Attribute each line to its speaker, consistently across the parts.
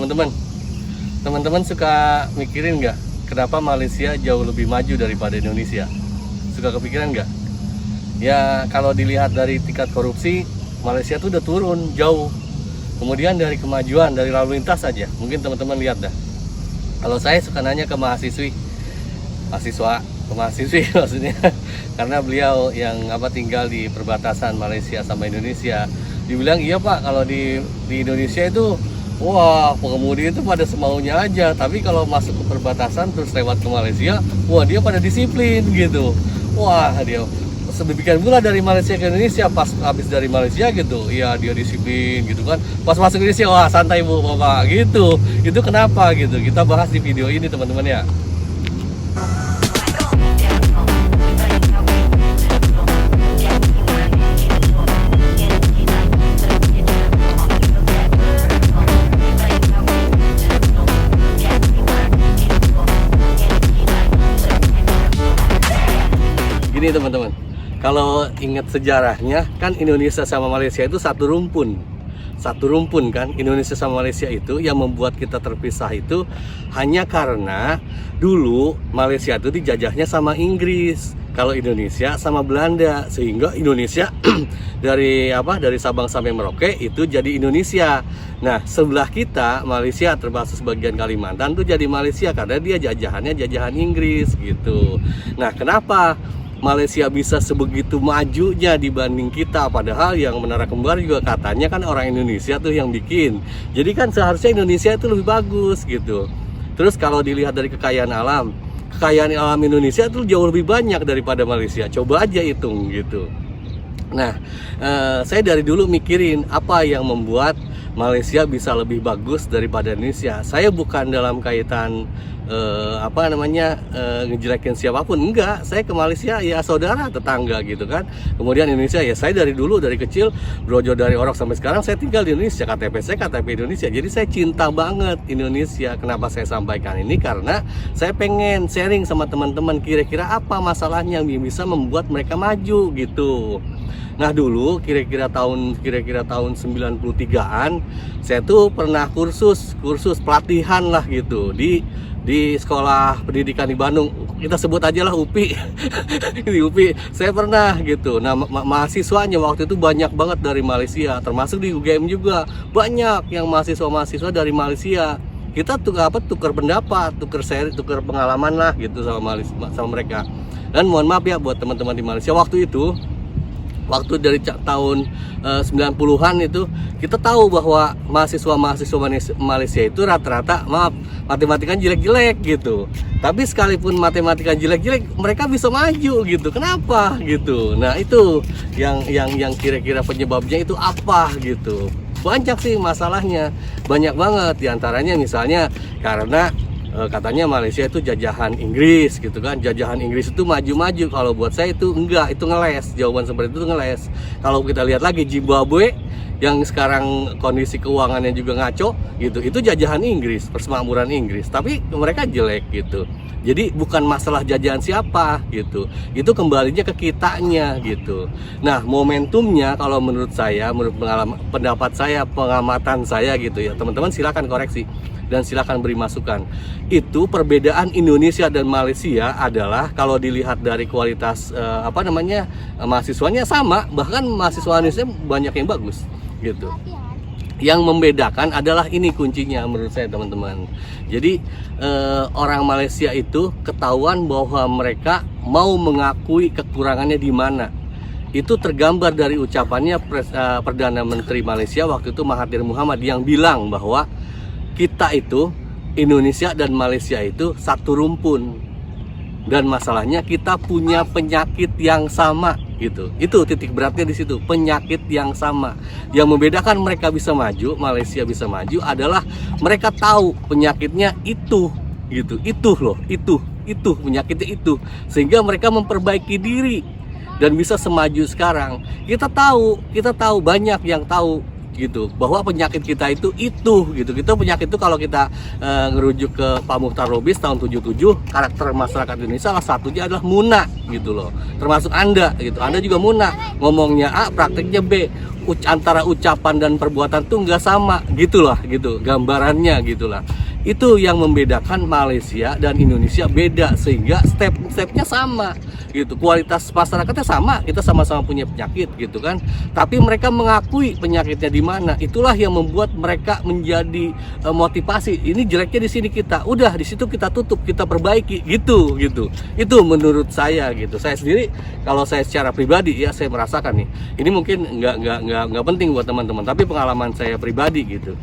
Speaker 1: teman-teman. Teman-teman suka mikirin nggak kenapa Malaysia jauh lebih maju daripada Indonesia? Suka kepikiran nggak? Ya kalau dilihat dari tingkat korupsi, Malaysia tuh udah turun jauh. Kemudian dari kemajuan, dari lalu lintas aja, mungkin teman-teman lihat dah. Kalau saya suka nanya ke mahasiswa maksudnya, karena beliau yang tinggal di perbatasan Malaysia sama Indonesia, dibilang iya Pak, kalau di Indonesia itu wah, pengemudi itu pada semaunya aja, tapi kalau masuk ke perbatasan terus lewat ke Malaysia, wah dia pada disiplin gitu. Wah dia sedemikian pula dari Malaysia ke Indonesia, pas habis dari Malaysia gitu, ya dia disiplin gitu kan. Pas masuk Indonesia, wah santai Bu Bapak gitu. Itu kenapa gitu? Kita bahas di video ini teman-teman ya. Gini teman-teman, kalau ingat sejarahnya kan Indonesia sama Malaysia itu satu rumpun kan. Indonesia sama Malaysia itu yang membuat kita terpisah itu hanya karena dulu Malaysia itu dijajahnya sama Inggris, kalau Indonesia sama Belanda, sehingga Indonesia dari Sabang sampai Merauke itu jadi Indonesia. Nah sebelah kita Malaysia termasuk sebagian Kalimantan tuh jadi Malaysia karena dia jajahan Inggris gitu. Nah kenapa Malaysia bisa sebegitu majunya dibanding kita, padahal yang Menara Kembar juga katanya kan orang Indonesia tuh yang bikin. Jadi kan seharusnya Indonesia itu lebih bagus gitu. Terus kalau dilihat dari kekayaan alam Indonesia itu jauh lebih banyak daripada Malaysia. Coba aja hitung gitu. Nah, saya dari dulu mikirin apa yang membuat Malaysia bisa lebih bagus daripada Indonesia. Saya bukan dalam kaitan ngejelekin siapapun, enggak. Saya ke Malaysia ya saudara, tetangga gitu kan. Kemudian Indonesia ya saya dari kecil brojo dari Orok sampai sekarang saya tinggal di Indonesia, KTP saya KTP Indonesia. Jadi saya cinta banget Indonesia. Kenapa saya sampaikan ini? Karena saya pengen sharing sama teman-teman kira-kira apa masalahnya yang bisa membuat mereka maju gitu. Nah dulu kira-kira tahun 93-an saya tuh pernah kursus pelatihan lah gitu di sekolah pendidikan di Bandung, kita sebut aja lah UPI. Di UPI saya pernah gitu. Nah mahasiswanya waktu itu banyak banget dari Malaysia, termasuk di UGM juga banyak yang mahasiswa dari Malaysia. Kita tukar pendapat, tukar pengalaman lah gitu sama mereka. Dan mohon maaf ya buat teman-teman di Malaysia, waktu dari tahun 90-an itu kita tahu bahwa mahasiswa Malaysia itu rata-rata matematika jelek-jelek gitu. Tapi sekalipun matematika jelek-jelek mereka bisa maju gitu. Kenapa gitu? Nah, itu yang kira-kira penyebabnya itu apa gitu. Banyak sih masalahnya. Banyak banget, diantaranya misalnya karena katanya Malaysia itu jajahan Inggris gitu kan. Jajahan Inggris itu maju-maju. Kalau buat saya itu enggak, itu ngeles. Jawaban seperti itu ngeles. Kalau kita lihat lagi Zimbabwe yang sekarang kondisi keuangannya juga ngaco gitu, itu jajahan Inggris, persemakmuran Inggris, tapi mereka jelek gitu. Jadi bukan masalah jajahan siapa gitu, itu kembalinya ke kitanya gitu. Nah momentumnya kalau menurut pendapat saya, pengamatan saya gitu ya, teman-teman silakan koreksi dan silakan beri masukan. Itu perbedaan Indonesia dan Malaysia adalah kalau dilihat dari kualitas mahasiswanya sama, bahkan mahasiswa Indonesia banyak yang bagus gitu. Yang membedakan adalah ini kuncinya menurut saya teman-teman. Jadi orang Malaysia itu ketahuan bahwa mereka mau mengakui kekurangannya di mana. Itu tergambar dari ucapannya Perdana Menteri Malaysia waktu itu Mahathir Mohamad yang bilang bahwa kita itu Indonesia dan Malaysia itu satu rumpun. Dan masalahnya kita punya penyakit yang sama gitu. Itu titik beratnya di situ, penyakit yang sama. Yang membedakan mereka bisa maju, Malaysia bisa maju adalah mereka tahu penyakitnya itu gitu. Itu penyakitnya itu. Sehingga mereka memperbaiki diri dan bisa semaju sekarang. Kita tahu banyak yang tahu gitu, bahwa penyakit kita itu gitu. Kita penyakit itu kalau kita ngerujuk ke Pak Muhtar Lubis tahun 77, karakter masyarakat Indonesia salah satunya adalah muna gitu loh. Termasuk Anda gitu. Anda juga muna, ngomongnya A, prakteknya B. Antara ucapan dan perbuatan tuh nggak sama gitulah gitu, gambarannya gitulah. Itu yang membedakan Malaysia dan Indonesia beda, sehingga step-stepnya sama gitu, kualitas masyarakatnya sama, kita sama-sama punya penyakit gitu kan, tapi mereka mengakui penyakitnya di mana. Itulah yang membuat mereka menjadi motivasi. Ini jeleknya di sini, kita udah di situ kita tutup, kita perbaiki gitu. Itu menurut saya gitu. Saya sendiri, kalau saya secara pribadi ya, saya merasakan nih, ini mungkin nggak penting buat teman-teman, tapi pengalaman saya pribadi gitu.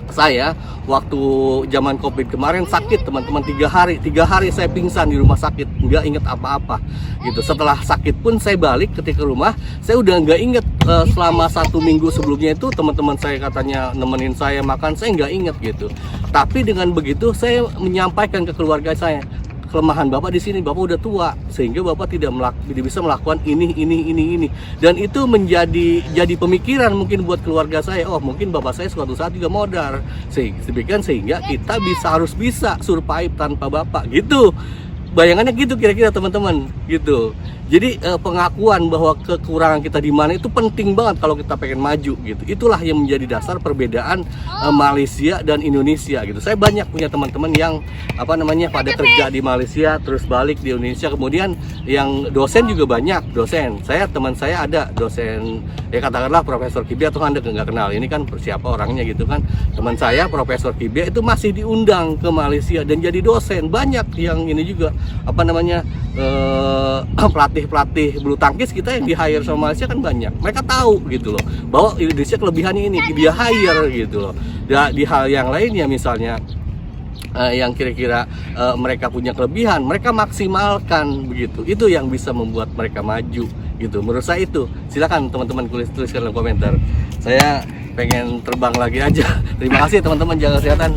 Speaker 1: Saya waktu zaman COVID kemarin sakit teman-teman, 3 hari saya pingsan di rumah sakit, nggak inget apa-apa gitu. Setelah sakit pun saya balik ketika rumah, saya udah nggak inget selama 1 minggu sebelumnya itu teman-teman saya katanya nemenin saya makan, saya nggak inget gitu. Tapi dengan begitu saya menyampaikan ke keluarga saya, kelemahan Bapak di sini, Bapak udah tua sehingga Bapak tidak bisa melakukan ini, dan itu jadi pemikiran mungkin buat keluarga saya. Oh, mungkin Bapak saya suatu saat juga modal, sehingga kita harus bisa survive tanpa Bapak gitu. Bayangannya gitu kira-kira teman-teman gitu. Jadi pengakuan bahwa kekurangan kita di mana itu penting banget kalau kita pengen maju gitu. Itulah yang menjadi dasar perbedaan Malaysia dan Indonesia gitu. Saya banyak punya teman-teman yang pada kerja di Malaysia terus balik di Indonesia, kemudian yang dosen juga banyak. Teman saya ada dosen, ya katakanlah Profesor Kibia, atau Anda nggak kenal ini kan siapa orangnya gitu kan. Teman saya Profesor Kibia itu masih diundang ke Malaysia dan jadi dosen. Banyak yang ini juga pelatih bulu tangkis kita yang di hire sama Malaysia kan banyak. Mereka tahu gitu loh bahwa Indonesia kelebihannya ini, dia hire gitu loh. Di hal yang lainnya misalnya yang kira-kira mereka punya kelebihan, mereka maksimalkan begitu. Itu yang bisa membuat mereka maju gitu. Menurut saya itu. Silakan teman-teman tuliskan dalam komentar. Saya pengen terbang lagi aja. Terima kasih teman-teman, jaga kesehatan.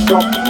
Speaker 2: Drop.